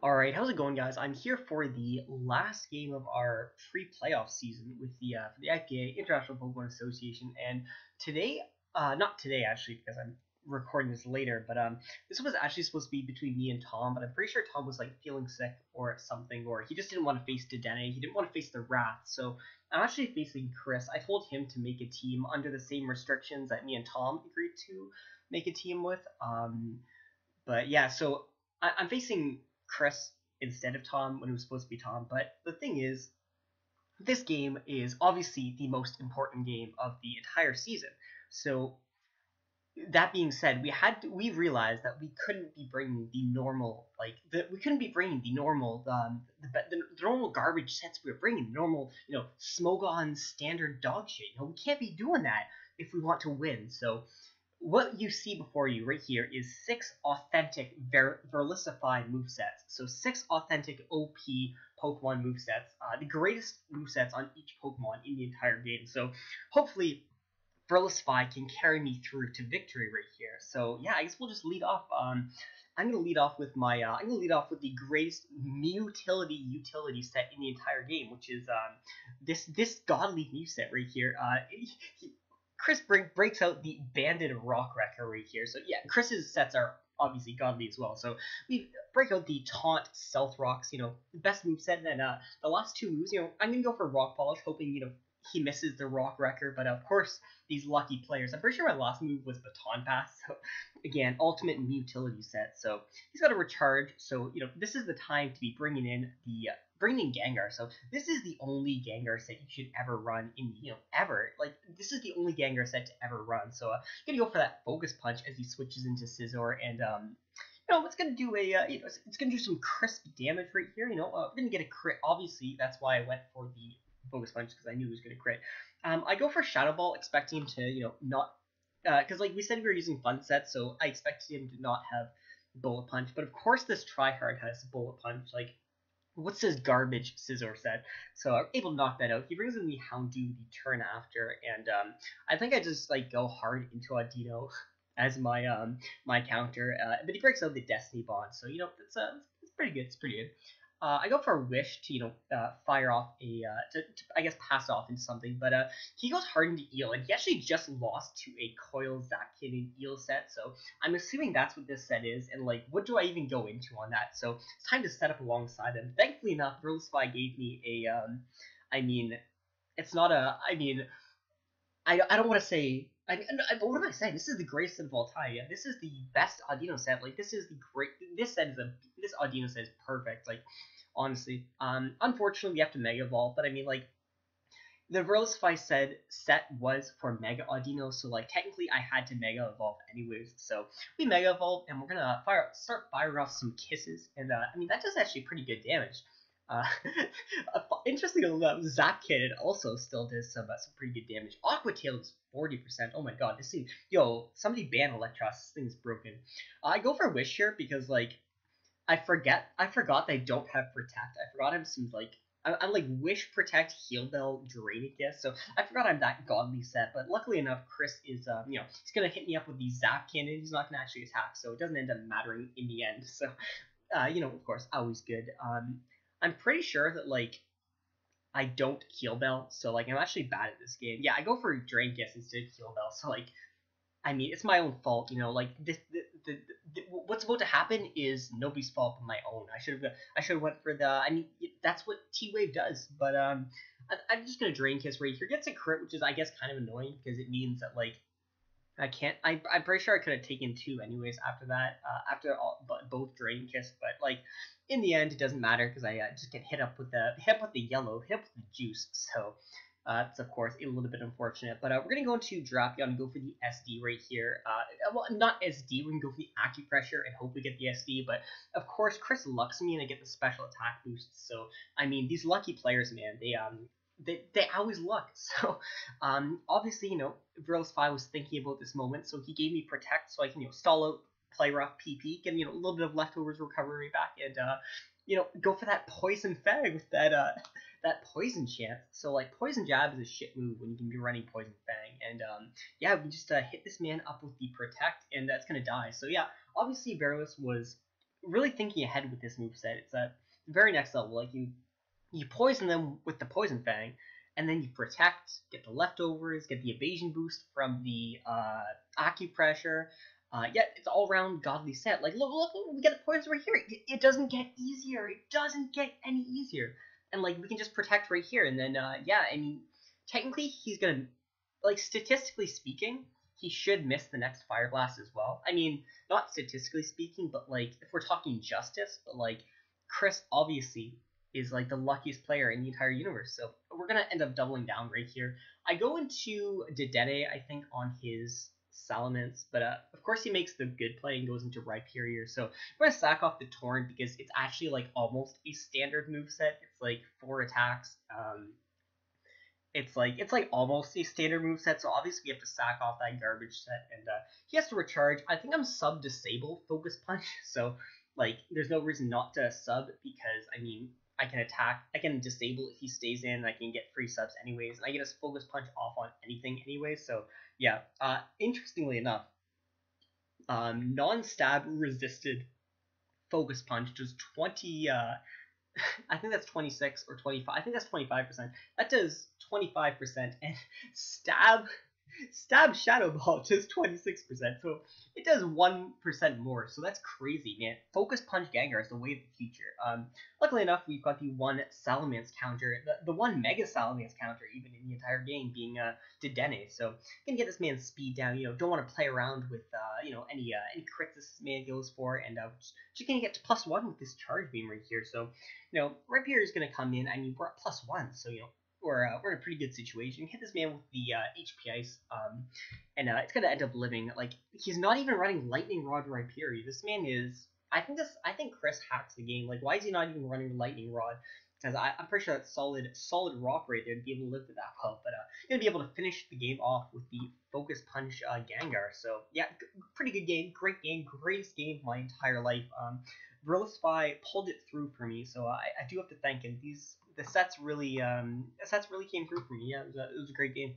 Alright, how's it going, guys? I'm here for the last game of our pre-playoff season with for the IPA, International Pokemon Association, and today, not today actually, because I'm recording this later, but this was actually supposed to be between me and Tom, but I'm pretty sure Tom was like feeling sick or something, or he just didn't want to face Dedenne, he didn't want to face the Wrath, so I'm actually facing Chris. I told him to make a team under the same restrictions that me and Tom agreed to make a team with, but yeah, so I'm facing Chris instead of Tom when it was supposed to be Tom. But the thing is, this game is obviously the most important game of the entire season. So that being said, we realized that we couldn't be bringing the normal we couldn't be bringing the normal the normal garbage sets we were bringing, the normal Smogon standard dog shit. We can't be doing that if we want to win. So what you see before you right here is 6 authentic Verlisify movesets. So 6 authentic OP Pokemon movesets, the greatest movesets on each Pokemon in the entire game. So hopefully Verlisify can carry me through to victory right here. So yeah, I guess we'll just lead off. I'm gonna lead off with the greatest utility set in the entire game, which is this godly Mew set right here. Chris breaks out the Banded Rock Wrecker right here. So yeah, Chris's sets are obviously godly as well. So we break out the Taunt Stealth Rocks, the best moveset. And then the last two moves, I'm going to go for Rock Polish, hoping, he misses the Rock Wrecker. But of course, these lucky players. I'm pretty sure my last move was Baton Pass. So again, ultimate utility set. So he's got to recharge. So, this is the time to be bringing in Gengar. So this is the only Gengar set you should ever run in, ever. Like, this is the only Gengar set to ever run. So gonna go for that Focus Punch as he switches into Scizor, and it's gonna do it's gonna do some crisp damage right here. We're gonna get a crit. Obviously, that's why I went for the Focus Punch, because I knew he was gonna crit. I go for Shadow Ball, expecting him to, not, because like we said, we were using fun sets, so I expected him to not have Bullet Punch. But of course, this Tryhard has Bullet Punch. Like, what's this garbage Scizor set? So I'm able to knock that out. He brings in the Houndoom the turn after, and I think I just go hard into Audino as my counter. But he breaks out the Destiny Bond, so it's pretty good. It's pretty good. I go for a Wish to fire off to I guess pass off into something, but he goes hard into Eel, and he actually just lost to a Coil Zapkin Eel set, so I'm assuming that's what this set is, and what do I even go into on that? So it's time to set up alongside him. Thankfully enough, Verlisify gave me a I mean, it's not a I don't want to say. What am I saying? This is the greatest set of all time. Yeah, this is the best Audino set. This is the great. This Audino set is perfect. Honestly. Unfortunately, we have to Mega Evolve, but the Verlisify set was for Mega Audino, so technically I had to Mega Evolve anyways. So we Mega Evolve, and we're gonna start firing off some kisses, and that does actually pretty good damage. Uh, Interestingly enough, Zapkid also still does some pretty good damage. Aqua Tail is 40%. Oh my god, this thing, somebody ban Electros. This thing's broken. I go for Wish here because I forgot they don't have Protect. I forgot I'm some I'm Wish, Protect, Heal Bell, Draenicus, so I forgot I'm that godly set, but luckily enough, Chris is, he's gonna hit me up with the Zap Cannon. He's not gonna actually attack, so it doesn't end up mattering in the end, so, of course, always good. I'm pretty sure that, I don't Heal Bell, so, I'm actually bad at this game. Yeah, I go for Draenicus instead of Heal Bell, so, it's my own fault, what's about to happen is nobody's fault but my own. I should have went for that's what T-Wave does, but, I'm just gonna Draenicus right here. Gets a crit, which is, I guess, kind of annoying, because it means that, I can't. I'm pretty sure I could have taken 2 anyways after that. Both Draenicus, but in the end, it doesn't matter because I just get hit up with the yellow, hit up with the juice. So it's of course a little bit unfortunate. But we're gonna go into Drapion and go for the SD right here. Well, not SD. We can go for the Acupressure and hope we get the SD. But of course, Chris lucks me and I get the special attack boost. So these lucky players, man, they always luck. So obviously, Verlisify was thinking about this moment, so he gave me Protect so I can stall out, play rough, PP, get a little bit of leftovers recovery back, and go for that Poison Fang with that Poison chance. So Poison Jab is a shit move when you can be running Poison Fang, and yeah, we just hit this man up with the Protect, and that's gonna die. So yeah, obviously Verlis was really thinking ahead with this moveset. It's a very next level. Like you poison them with the Poison Fang, and then you protect, get the leftovers, get the evasion boost from the acupressure. Yet it's all around godly set. Like look, we get the poison right here. It doesn't get easier. It doesn't get any easier. And like we can just protect right here, and then yeah, I mean, technically he's gonna, like, statistically speaking, he should miss the next Fire Blast as well. I mean, not statistically speaking, but like if we're talking justice, but like Chris obviously is like the luckiest player in the entire universe. So we're gonna end up doubling down right here. I go into Dedenne, I think, on his Salamence, but of course he makes the good play and goes into Rhyperior. So I'm gonna sack off the Torrent because it's actually like almost a standard moveset. It's like 4 attacks. It's like almost a standard moveset, so obviously we have to sack off that garbage set, and he has to recharge. I think I'm sub disable Focus Punch, so like there's no reason not to sub, because I mean I can attack, I can disable if he stays in, I can get free subs anyways, and I get his Focus Punch off on anything anyways. So yeah, interestingly enough, non-stab resisted Focus Punch does 20 I think that's 26 or 25. I think that's 25%. That does 25%, and stab Shadow Ball does 26%. So it does 1% more. So that's crazy, man. Focus Punch Gengar is the way of the future. Luckily enough, we've got the one Salamence counter, the one Mega Salamence counter even in the entire game, being Dedenne. So gonna get this man's speed down. Don't want to play around with any crits this man goes for, and just gonna get to +1 with this Charge Beam right here. So Rhyperior is going to come in. I mean, we're at +1, so we're in a pretty good situation. Hit this man with the HP Ice, and it's going to end up living. Like, he's not even running Lightning Rod Rhyperior. This man is. I think Chris hacks the game. Like, why is he not even running Lightning Rod? Because I'm pretty sure that's solid rock right there to be able to live with that well. But gonna be able to finish the game off with the Focus Punch Gengar. So yeah, pretty good game, great game, greatest game of my entire life. Verlify pulled it through for me, so I do have to thank him. The sets really came through for me. Yeah, it was a great game.